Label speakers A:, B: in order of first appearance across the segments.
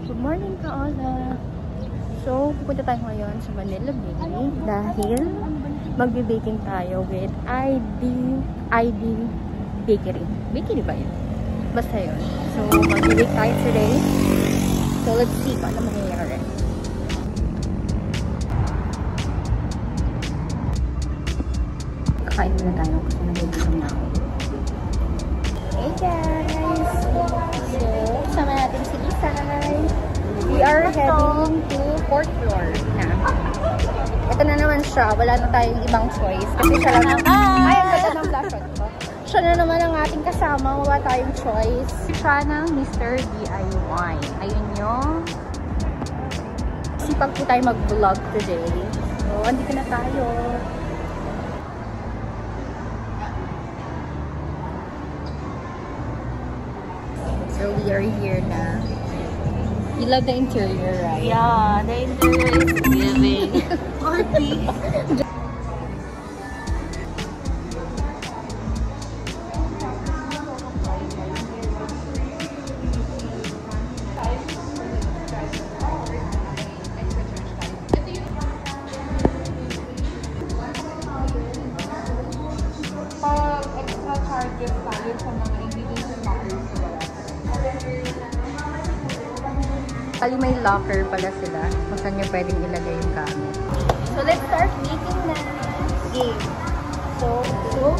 A: Good morning, Kaola! So, pupunta tayo ngayon sa Manila Bay dahil magbe-baking tayo with ID Bakery. Bakery ba yun? Basta yun. So, mag-bake tayo today. So, let's see kung ano mangyayari. Kakain muna tayo kasi nag-bake na ako. Hey guys! So, sama natin si Isay. We are heading to 4th floor na. Ito na naman siya. Wala na tayong ibang choice. Kasi siya lang. Ay, ang ganda ng flash shot ko. Siya na naman ang ating kasama. Wala tayong choice. Siya ng Mr. DIY. Ayun yun. Sipag po tayo mag-vlog today. So, andito na tayo. So, we are here na. You love the interior, right?
B: Yeah, the interior is giving. Party.
C: Extra charges tayo sa mga ingredients and lockers.
A: Kali may locker pala sila kung saan nyo pwedeng ilagay yung gamit. So, let's start making na game. So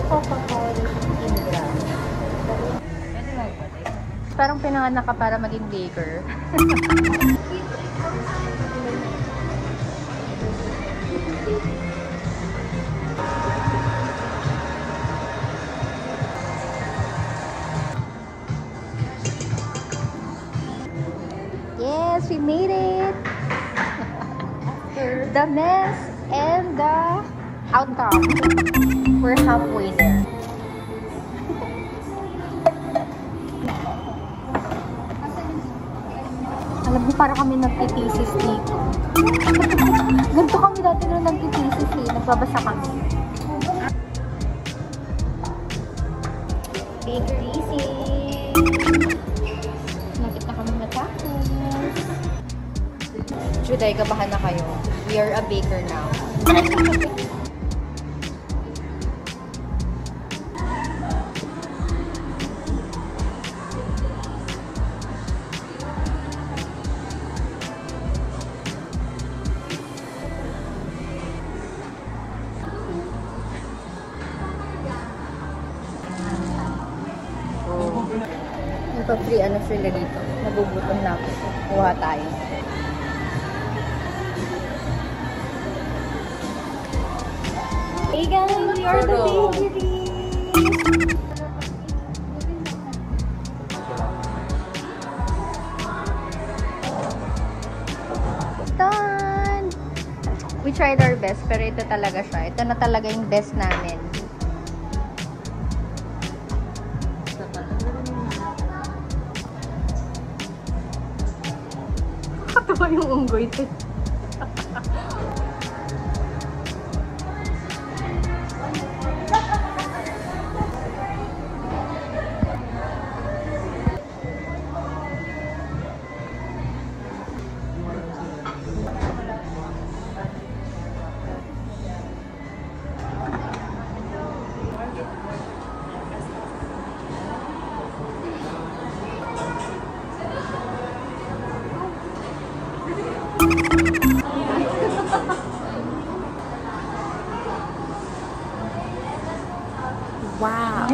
A: Coca-Cola Indra. Parang pinanganak ka para maging baker. Yes, we made it! The mess and the outcome. We're halfway there. Alam mo, para kami nagtitesis dito. Ganito kami dati nung nagtitesis eh. Nagbabasa kami. Bakery easy! Juday, kabahan na kayo. We are a baker now. Nagpa-free ano sila dito. Nagugutom na ako. Kuha tayo. Hey guys, we are the bakery! Done! We tried our best, pero ito talaga siya. Ito na talaga yung best namin. Katawa yung unggoy ito. Wow!